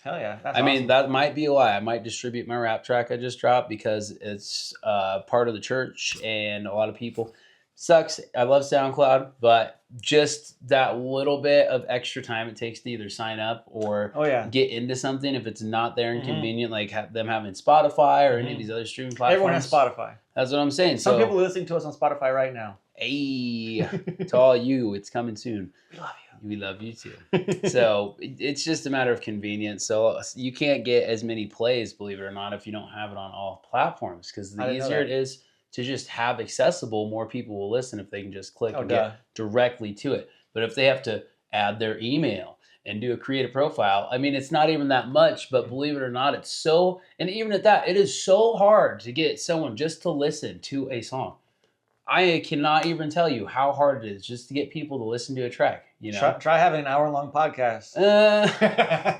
Hell yeah. That's I mean, that might be a lie. I might distribute my rap track I just dropped because it's part of the church and a lot of people. Sucks. I love SoundCloud, but just that little bit of extra time it takes to either sign up or get into something if it's not there and convenient, like them having Spotify or any of these other streaming platforms. Everyone has Spotify. That's what I'm saying. Some people are listening to us on Spotify right now. Hey, to all you, it's coming soon. We love you. We love you too. So it's just a matter of convenience. So you can't get as many plays, believe it or not, if you don't have it on all platforms. Because the easier it is to just have accessible, more people will listen if they can just click and get directly to it. But if they have to add their email and do a creative profile, I mean, it's not even that much, but believe it or not, it's so, and even at that, it is so hard to get someone just to listen to a song. I cannot even tell you how hard it is just to get people to listen to a track. Try having an hour-long podcast.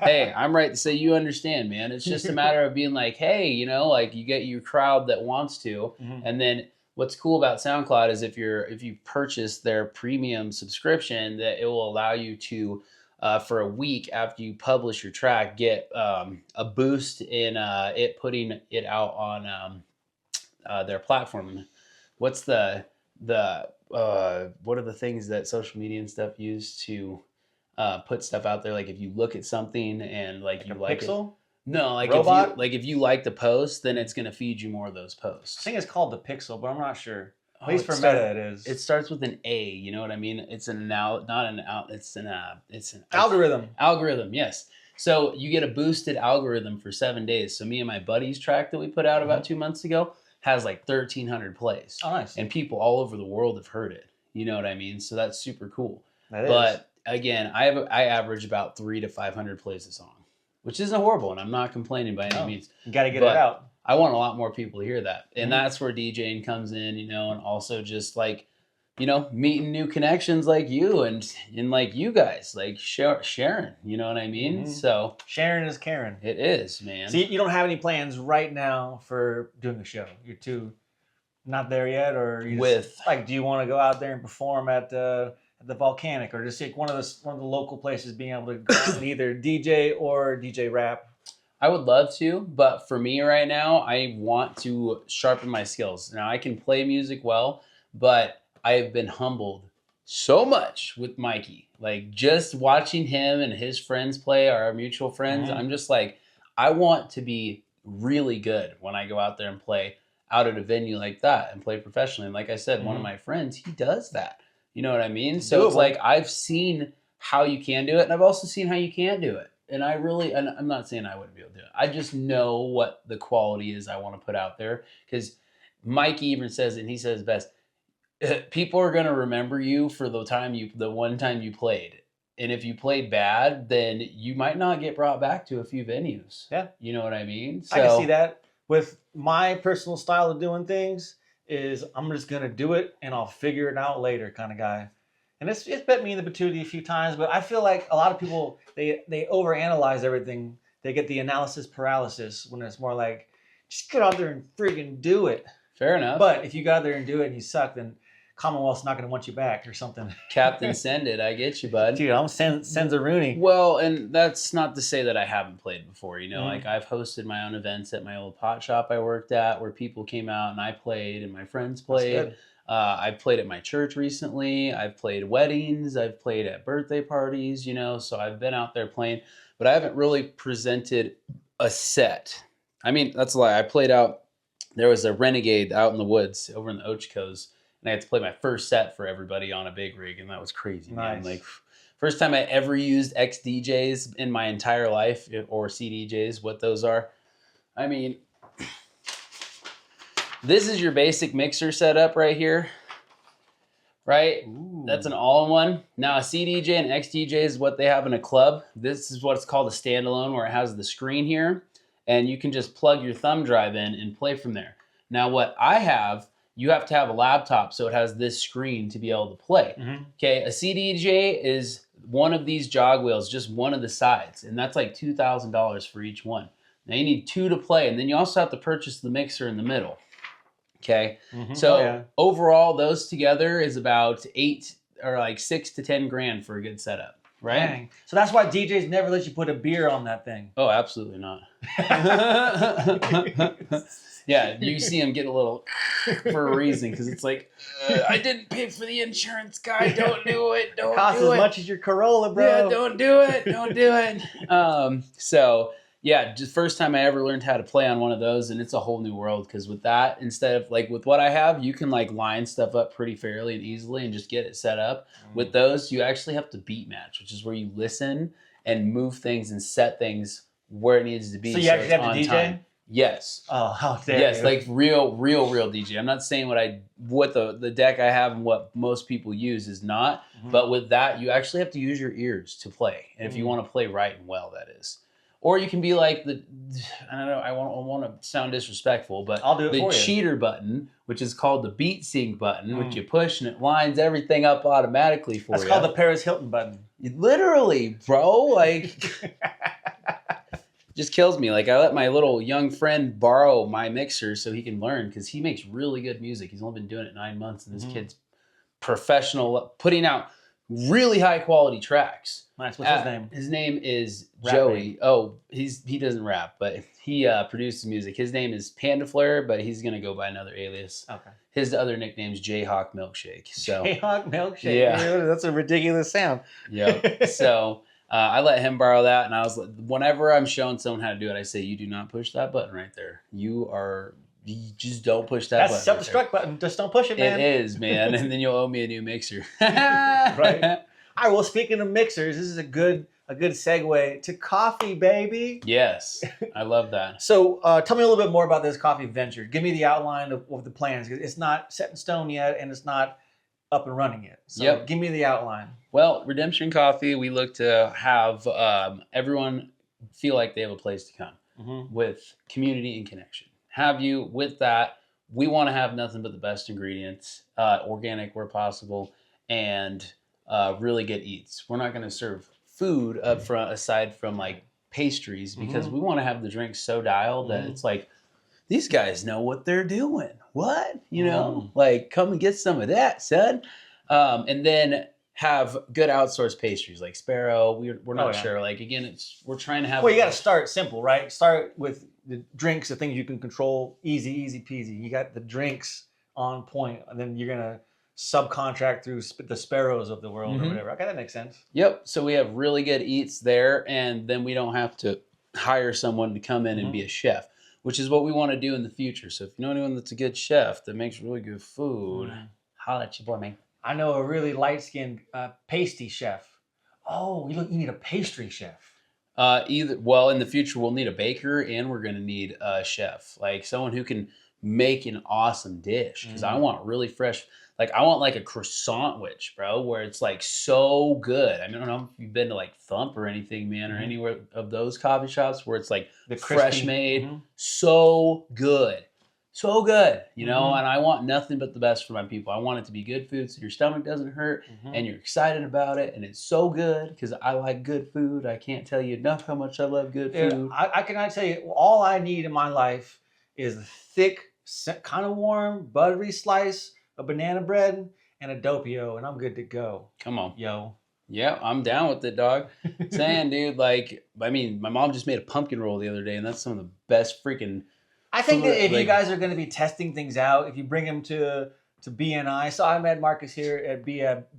Hey, I'm right to say you understand, man. It's just a matter of being like, hey, like you get your crowd that wants to, and then what's cool about SoundCloud is if you purchase their premium subscription, that it will allow you to, for a week after you publish your track, get a boost in it putting it out on their platform. What's what are the things that social media and stuff use to put stuff out there? Like if you look at something and like you like pixel? It. No, like Robot? if you like the post, then it's gonna feed you more of those posts. I think it's called the pixel, but I'm not sure. At least for Meta, it is. It starts with an A. You know what I mean? It's it's an algorithm. Algorithm, yes. So you get a boosted algorithm for 7 days. So me and my buddy's track that we put out about 2 months ago has like 1,300 plays. Oh, nice. And people all over the world have heard it. You know what I mean? So that's super cool. That is. But again, I average about 300 to 500 plays a song, which isn't horrible, and I'm not complaining by any means. You got to get it out. I want a lot more people to hear that. And that's where DJing comes in, and also just like, meeting new connections like you and like you guys, like Sharon, you know what I mean? So Sharon is Karen. It is, man. So you don't have any plans right now for doing the show. You're too Not there yet, or you with like, do you want to go out there and perform at the Volcanic, or just like one of the local places, being able to go out and either DJ or DJ rap? I would love to, but for me right now, I want to sharpen my skills. Now I can play music well, but I have been humbled so much with Mikey. Like just watching him and his friends play, our mutual friends, I'm just like, I want to be really good when I go out there and play out at a venue like that and play professionally. And like I said, one of my friends, he does that. You know what I mean? So it's like I've seen how you can do it, and I've also seen how you can't do it. And I'm not saying I wouldn't be able to do it. I just know what the quality is I want to put out there. Because Mikey even says it, and he says best, people are going to remember you for the one time you played. And if you played bad, then you might not get brought back to a few venues. Yeah. You know what I mean? So, I can see that. With my personal style of doing things is I'm just going to do it and I'll figure it out later kind of guy. And it's bit me in the patootie a few times, but I feel like a lot of people, they overanalyze everything. They get the analysis paralysis when it's more like, just get out there and friggin' do it. Fair enough. But if you go out there and do it and you suck, then Commonwealth's not going to want you back or something. Captain Send It. I get you, bud. Dude, I'm sends a Rooney. Well, and that's not to say that I haven't played before. You know, like I've hosted my own events at my old pot shop I worked at where people came out and I played and my friends played. I've played at my church recently. I've played weddings. I've played at birthday parties, you know, so I've been out there playing, but I haven't really presented a set. I mean, that's a lie. I played out, there was a Renegade out in the woods over in the Ochcos, and I had to play my first set for everybody on a big rig, and that was crazy, man. Like, first time I ever used XDJs in my entire life, or CDJs, what those are. I mean, this is your basic mixer setup right here, right? Ooh. That's an all-in-one. Now, a CDJ and XDJ is what they have in a club. This is what's called a standalone, where it has the screen here, and you can just plug your thumb drive in and play from there. Now, what I have, you have to have a laptop, so it has this screen to be able to play. Okay, a CDJ is one of these jog wheels, just one of the sides, and that's like $2,000 for each one. Now, you need two to play, and then you also have to purchase the mixer in the middle. Okay, so overall, those together is about $6 to $10 grand for a good setup, right? Dang. So that's why DJs never let you put a beer on that thing. Oh, absolutely not. Yeah, you see them get a little for a reason, because it's like, I didn't pay for the insurance, guy. Don't do it. Don't costs do as much as your Corolla, bro. Yeah, don't do it. Don't do it. So. Yeah, just first time I ever learned how to play on one of those, and it's a whole new world, because with that, instead of like with what I have, you can like line stuff up pretty fairly and easily and just get it set up. With those, you actually have to beat match, which is where you listen and move things and set things where it needs to be. So you actually have to DJ? Time. Yes. Oh, how dare you. Yes, like real DJ. I'm not saying what the deck I have and what most people use is not, but with that, you actually have to use your ears to play, and if you want to play right and well, that is. Or you can be like I don't know, I want to sound disrespectful, but I'll do it for you. Cheater button, which is called the beat sync button, which you push and it lines everything up automatically for you. That's called the Paris Hilton button. Literally, bro. Like, just kills me. Like, I let my little young friend borrow my mixer so he can learn, because he makes really good music. He's only been doing it 9 months, and this kid's professional, putting out really high quality tracks. Nice. What's his name? His name is Joey. Oh, he doesn't rap, but he produces music. His name is Panda Flare, but he's gonna go by another alias. Okay. His other nickname is Jayhawk Milkshake. So Jayhawk Milkshake. Yeah, that's a ridiculous sound. Yeah. So I let him borrow that, and I was like, whenever I'm showing someone how to do it, I say, you do not push that button right there. You just don't push that button. That's self-destruct button. Just don't push it, man. It is, man. And then you'll owe me a new mixer. Right. All right. Well, speaking of mixers, this is a good segue to coffee, baby. Yes. I love that. So tell me a little bit more about this coffee venture. Give me the outline of the plans, because it's not set in stone yet, and it's not up and running yet. So give me the outline. Well, Redemption Coffee, we look to have everyone feel like they have a place to come with community and connection. With that, we want to have nothing but the best ingredients, organic where possible, and really good eats. We're not going to serve food up front aside from like pastries, because we want to have the drink so dialed that it's like these guys know what they're doing. What? You know, like come and get some of that, son. And then have good outsourced pastries like Sparrow. We're not sure. Like again, we're trying to have. Well, you got to start simple, right? Start with the drinks, the things you can control, easy peasy. You got the drinks on point, and then you're gonna subcontract through the Sparrows of the world or whatever. Okay, that makes sense. Yep. So we have really good eats there, and then we don't have to hire someone to come in and be a chef, which is what we want to do in the future. So if you know anyone that's a good chef that makes really good food, holla at your boy, man. I know a really light-skinned pasty chef. Oh, you need a pastry chef. In the future we'll need a baker and we're gonna need a chef, like someone who can make an awesome dish. Because I want really fresh. Like I want like a croissant witch, bro, where it's like so good. I mean, I don't know if you've been to like Thump or anything, man, or anywhere of those coffee shops where it's like the fresh made, so good. So good, you know, and I want nothing but the best for my people. I want it to be good food so your stomach doesn't hurt and you're excited about it. And it's so good because I like good food. I can't tell you enough how much I love good food. I cannot tell you, all I need in my life is a thick, kind of warm, buttery slice of banana bread and a doppio, and I'm good to go. Come on. Yo. Yeah, I'm down with it, dog. Saying, dude, like, I mean, my mom just made a pumpkin roll the other day, and that's some of the best freaking... I think that if you guys are going to be testing things out, if you bring them to BNI, so I met Marcus here at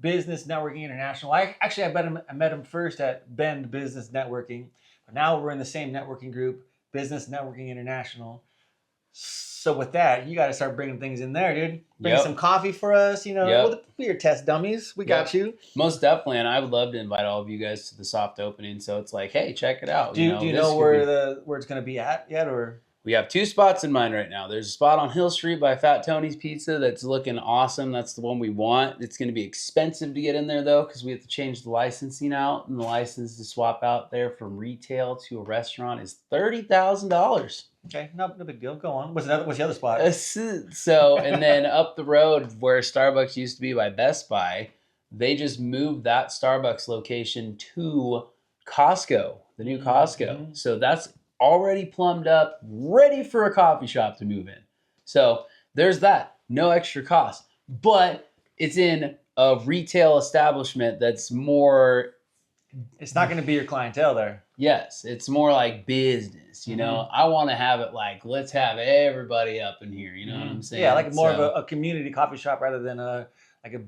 Business Networking International. I met him first at Bend Business Networking, but now we're in the same networking group, Business Networking International. So with that, you got to start bringing things in there, dude. Bring some coffee for us, you know. We're your test dummies. We got you. Most definitely, and I would love to invite all of you guys to the soft opening. So it's like, hey, check it out. Do you know where it's going to be at yet, or? We have 2 spots in mind right now. There's a spot on Hill Street by Fat Tony's Pizza that's looking awesome. That's the one we want. It's going to be expensive to get in there, though, because we have to change the licensing out. And the license to swap out there from retail to a restaurant is $30,000. Okay, no big deal. Go on. What's the other spot? So, and then up the road where Starbucks used to be by Best Buy, they just moved that Starbucks location to Costco, the new Costco. So that's already plumbed up, ready for a coffee shop to move in. So there's that. No extra cost. But it's in a retail establishment that's more... It's not going to be your clientele there. Yes. It's more like business, you know? I want to have it like, let's have everybody up in here. You know what I'm saying? Yeah, like more of a community coffee shop rather than a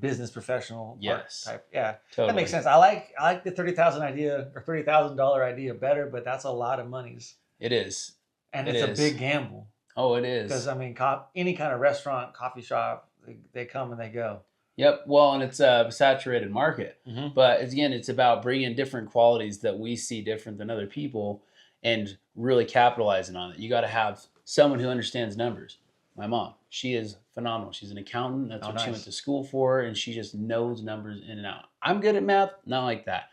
business professional type. Yeah, totally. That makes sense. I like the $30,000 idea or $30,000 idea better, but that's a lot of monies. It is. And it's a big gamble. Oh, it is. Because, I mean, any kind of restaurant, coffee shop, they come and they go. Yep. Well, and it's a saturated market. But again, it's about bringing different qualities that we see different than other people and really capitalizing on it. You got to have someone who understands numbers. My mom, she is phenomenal. She's an accountant. That's what she went to school for. And she just knows numbers in and out. I'm good at math. Not like that.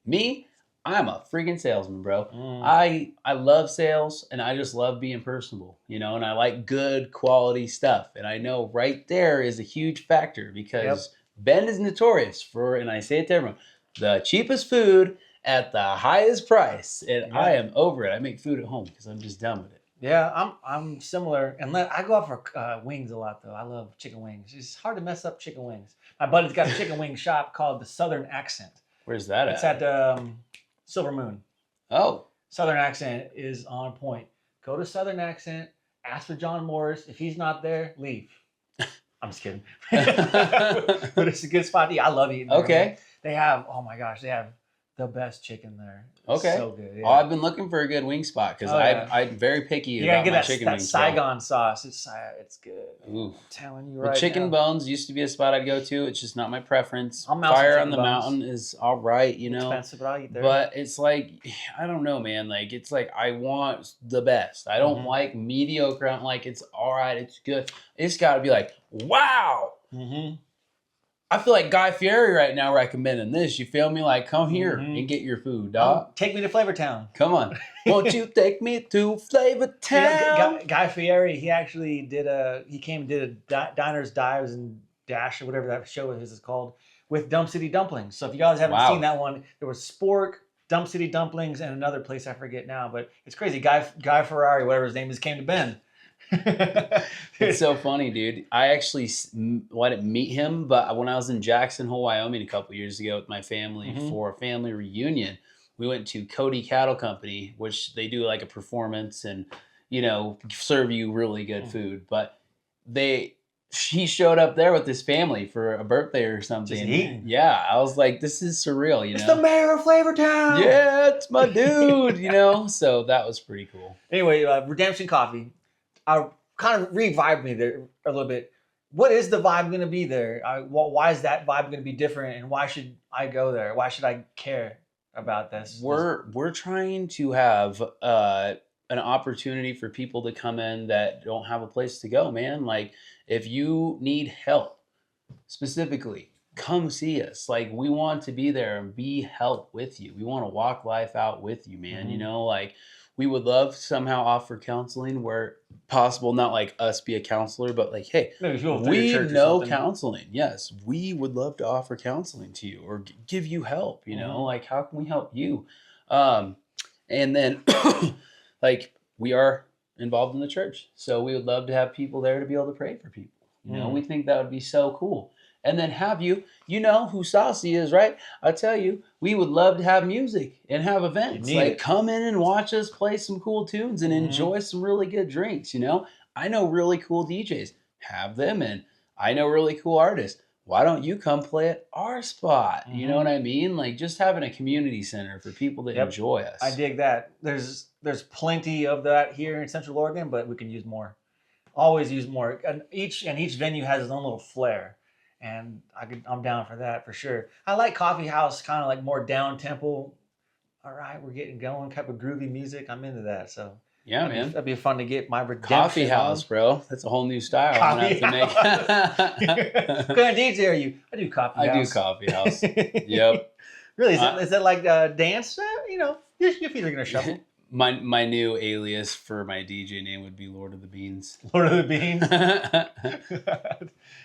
Me, I'm a freaking salesman, bro. I love sales and I just love being personable, you know, and I like good quality stuff. And I know right there is a huge factor because Bend is notorious for, and I say it to everyone, the cheapest food at the highest price. And I am over it. I make food at home because I'm just done with it. Yeah, I'm similar. And I go out for wings a lot, though. I love chicken wings. It's hard to mess up chicken wings. My buddy's got a chicken wing shop called the Southern Accent. Where's that It's at Silver Moon. Oh. Southern Accent is on point. Go to Southern Accent, ask for John Morris. If he's not there, leave. I'm just kidding. But it's a good spot to eat. I love eating there. Okay. Man. They have, oh my gosh, they have the best chicken there. It's okay. So good. Yeah. Oh, I've been looking for a good wing spot because I'm very picky about my chicken wings. You gotta get that Saigon sauce. It's good. Ooh. I'm telling you right now. The Chicken Bones used to be a spot I'd go to. It's just not my preference. Fire on the Mountain is all right, you know. Expensive, but I'll eat there. But it's like, I don't know, man. Like, it's like I want the best. I don't like mediocre. I don't like it's all right, it's good. It's got to be like, wow. I feel like Guy Fieri right now recommending this. You feel me? Like, come here and get your food, dog. Take me to Flavor Town. Come on. Won't you take me to Flavor Town? Guy Fieri, he actually did a Diners, Dives, and Dash, or whatever that show is called, with Dump City Dumplings. So if you guys haven't seen that one, there was Spork, Dump City Dumplings, and another place I forget now. But it's crazy. Guy Ferrari, whatever his name is, came to Bend. It's so funny, dude. I actually didn't meet him, but when I was in Jackson Hole, Wyoming a couple years ago with my family for a family reunion, we went to Cody Cattle Company, which they do like a performance and, serve you really good food. But he showed up there with his family for a birthday or something. Just eating. Yeah, I was like, this is surreal, It's the mayor of Flavortown. Yeah, it's my dude, So that was pretty cool. Anyway, Redemption Coffee, kind of revived me there a little bit. What is the vibe going to be there? Why is that vibe going to be different, and why should I go there? Why should I care about this? We're trying to have an opportunity for people to come in that don't have a place to go, man. Like, if you need help, specifically, come see us. Like, we want to be there and be help with you. We want to walk life out with you, man. Like, we would love to somehow offer counseling where possible, not like us be a counselor, but like, hey, we know counseling. Yes, we would love to offer counseling to you or give you help, like, how can we help you? And then like, we are involved in the church. So we would love to have people there to be able to pray for people. We think that would be so cool. And then have you know who Saucy is, right? I tell you, we would love to have music and have events. Like, come in and watch us play some cool tunes and enjoy some really good drinks, I know really cool DJs. Have them in. I know really cool artists. Why don't you come play at our spot? You know what I mean? Like, just having a community center for people to enjoy us. I dig that. There's plenty of that here in Central Oregon, but we can use more. Always use more. And each venue has its own little flair. And I'm down for that for sure. I like coffee house, kind of like more down tempo. All right, we're getting going, type of groovy music. I'm into that. So yeah, man, that'd be fun to get my redemption coffee house, bro. That's a whole new style. Coffee house. What kind of DJ are you? I do coffee house. I do coffee house. Yep. Really? Is that like dance? Your feet are gonna shuffle. My new alias for my DJ name would be Lord of the Beans. Lord of the Beans?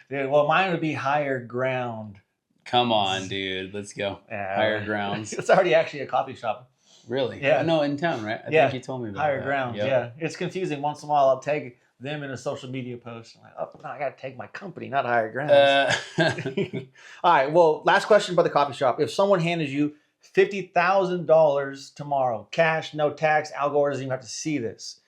Dude, well, mine would be Higher Ground. Come on, dude. Let's go. Yeah, Higher Grounds. It's already actually a coffee shop. Really? Yeah. No, in town, right? I think you told me about Higher that. Grounds, yeah. It's confusing. Once in a while, I'll tag them in a social media post. I'm like, oh, no, I got to tag my company, not Higher Grounds. All right, well, last question about the coffee shop. If someone handed you $50,000 tomorrow, cash, no tax, Al Gore doesn't even have to see this,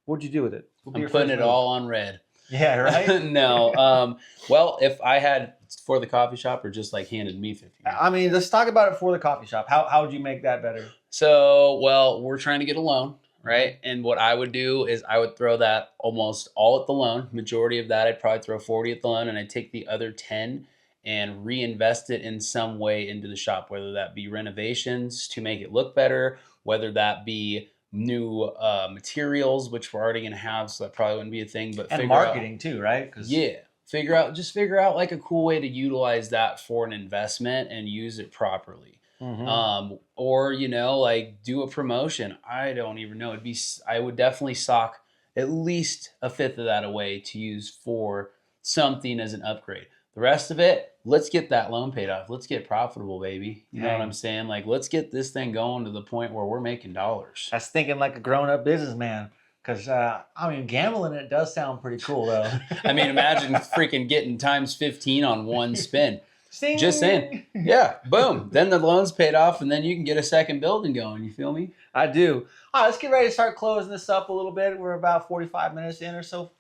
what'd you do with it? I'm putting it all on red. Yeah, right? No. Well, if I had for the coffee shop or just like handed me 50. I mean, let's talk about it for the coffee shop. How would you make that better? So, well, we're trying to get a loan, right? And what I would do is I would throw that almost all at the loan. Majority of that, I'd probably throw 40 at the loan, and I'd take the other 10 and reinvest it in some way into the shop, whether that be renovations to make it look better, whether that be new materials, which we're already going to have, so that probably wouldn't be a thing. But and marketing too, right? Figure out like a cool way to utilize that for an investment and use it properly. Or like do a promotion. I don't even know. I would definitely sock at least a fifth of that away to use for something as an upgrade. The rest of it, let's get that loan paid off. Let's get profitable, baby. You know what I'm saying? Like, let's get this thing going to the point where we're making dollars. That's thinking like a grown-up businessman. Because, gambling, it does sound pretty cool, though. I mean, imagine freaking getting times 15 on one spin. Sing. Just saying. Yeah, boom. Then the loan's paid off, and then you can get a second building going. You feel me? I do. All right, let's get ready to start closing this up a little bit. We're about 45 minutes in or so.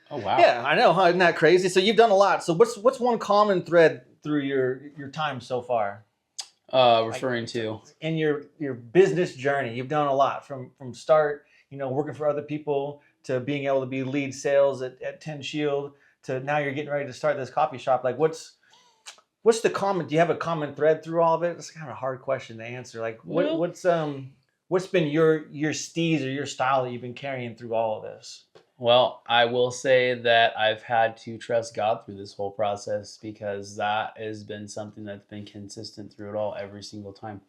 Oh, wow. Yeah, I know. Huh? Isn't that crazy? So you've done a lot. So what's one common thread through your time so far? Referring to? In your business journey, you've done a lot from start, working for other people to being able to be lead sales at 10 Shield to now you're getting ready to start this coffee shop. Like what's the common, do you have a common thread through all of it? It's kind of a hard question to answer. Like what's been your steez or your style that you've been carrying through all of this? Well, I will say that I've had to trust God through this whole process because that has been something that's been consistent through it all every single time.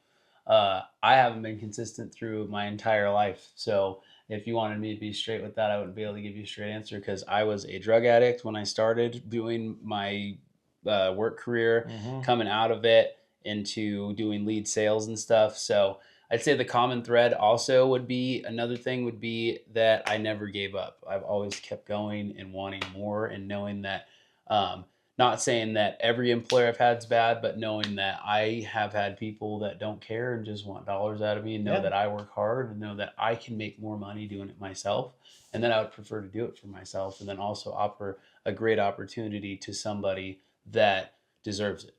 I haven't been consistent through my entire life. So if you wanted me to be straight with that, I wouldn't be able to give you a straight answer because I was a drug addict when I started doing my work career, coming out of it into doing lead sales and stuff. So I'd say the common thread also would be, another thing would be that I never gave up. I've always kept going and wanting more, and knowing that, not saying that every employer I've had is bad, but knowing that I have had people that don't care and just want dollars out of me, and know that I work hard, and know that I can make more money doing it myself. And then I would prefer to do it for myself, and then also offer a great opportunity to somebody that deserves it.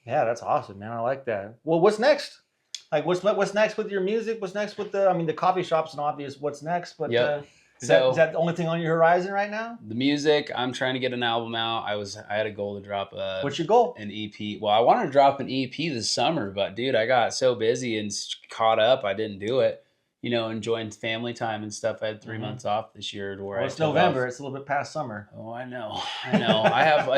Yeah, that's awesome, man. I like that. Well, what's next? Like, what's next with your music? What's next with the coffee shop's an obvious what's next, but is that the only thing on your horizon right now? The music, I'm trying to get an album out. I had a goal to drop What's your goal? An EP. Well, I wanted to drop an EP this summer, but dude, I got so busy and caught up, I didn't do it. Enjoying family time and stuff. I had 3 months off this year to where it's November. It's a little bit past summer. Oh, I know. I have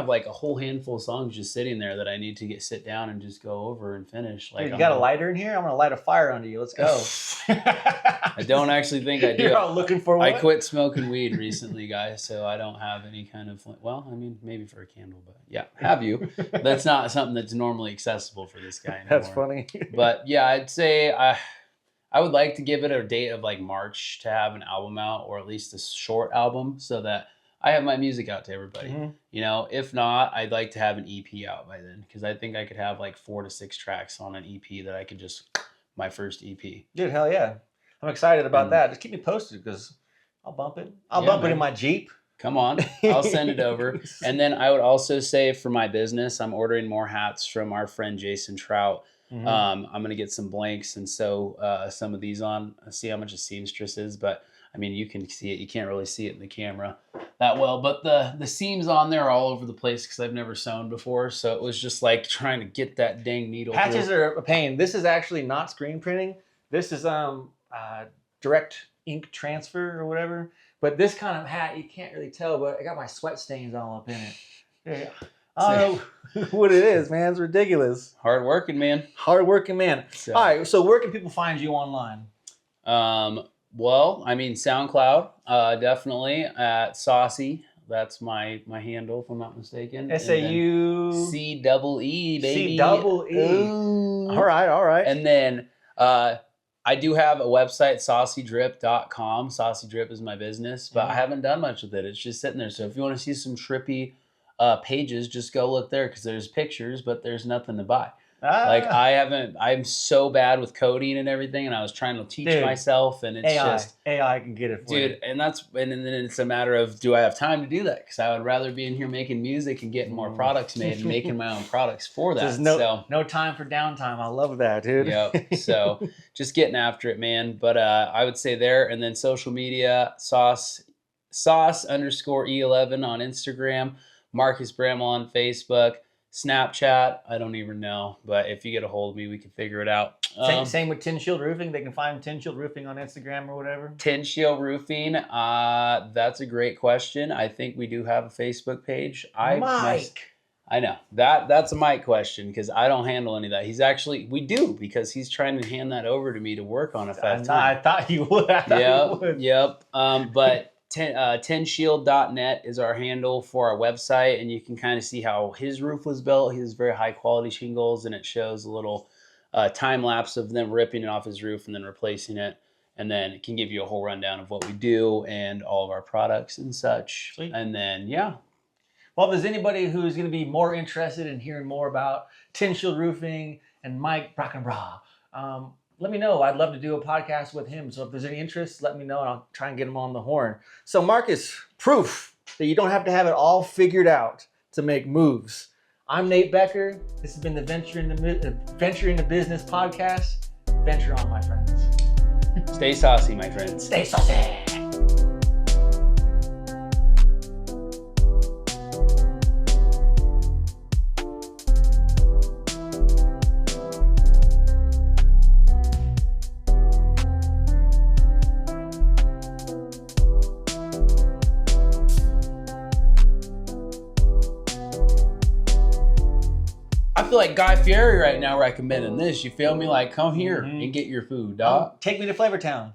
like a whole handful of songs just sitting there that I need to sit down and just go over and finish. Like, dude, you got a lighter in here? I'm gonna light a fire under you. Let's go. I don't actually think I do. You're out looking for what? I quit smoking weed recently, guys, so I don't have any kind of, well, I mean, maybe for a candle, but yeah, have you? That's not something that's normally accessible for this guy anymore. That's funny. But yeah, I'd say I would like to give it a date of like March to have an album out, or at least a short album, so that I have my music out to everybody. If not, I'd like to have an EP out by then, because I think I could have like 4 to 6 tracks on an EP that I could my first EP. Dude, hell yeah. I'm excited about that. Just keep me posted, because I'll bump it. I'll bump it in my Jeep. Come on, I'll send it over. And then I would also say, for my business, I'm ordering more hats from our friend Jason Trout. I'm going to get some blanks and sew some of these on, see how much a seamstress is. But I mean, you can see it. You can't really see it in the camera that well. But the seams on there are all over the place, because I've never sewn before. So it was just like trying to get that dang needle. Patches are a pain. This is actually not screen printing. This is direct ink transfer or whatever. But this kind of hat, you can't really tell, but I got my sweat stains all up in it. Yeah. I don't know what it is, man. It's ridiculous. Hard working, man. So. All right. So where can people find you online? Well, I mean, SoundCloud, definitely at Saucy. That's my handle, if I'm not mistaken. SAUCEE, baby. CEE. All right. And then I do have a website, saucydrip.com. Saucy Drip is my business, but I haven't done much with it. It's just sitting there. So if you want to see some trippy pages, just go look there, because there's pictures, but there's nothing to buy. Like, I'm so bad with coding and everything, and I was trying to teach myself, and it's AI can get it for you. Dude, and then it's a matter of, do I have time to do that? Because I would rather be in here making music and getting more products made and making my own products for that. There's no time for downtime. I love that, dude. Yep. So just getting after it, man. But I would say there, and then social media, sauce_E11 on Instagram, Marcus Brammell on Facebook, Snapchat, I don't even know, but if you get a hold of me, we can figure it out. Same with Tin Shield Roofing. They can find Tin Shield Roofing on Instagram or whatever. Tin Shield Roofing, that's a great question. I think we do have a Facebook page. Mike. I know. That's a Mike question, because I don't handle any of that. We do, because he's trying to hand that over to me to work on if I have time. I thought you would. Yep. But tinshield.net is our handle for our website, and you can kind of see how his roof was built. He has very high quality shingles, and it shows a little time lapse of them ripping it off his roof and then replacing it, and then it can give you a whole rundown of what we do and all of our products and such. Sweet. And then well, if there's anybody who's going to be more interested in hearing more about Tin Shield Roofing and Mike Brackenbra, let me know. I'd love to do a podcast with him. So if there's any interest, let me know, and I'll try and get him on the horn. So Marcus, proof that you don't have to have it all figured out to make moves. I'm Nate Becker. This has been the Venture into Business podcast. Venture on, my friends. Stay saucy, my friends. Stay saucy. I feel like Guy Fieri right now recommending this. You feel me? Like, come here and get your food, dog. Take me to Flavortown.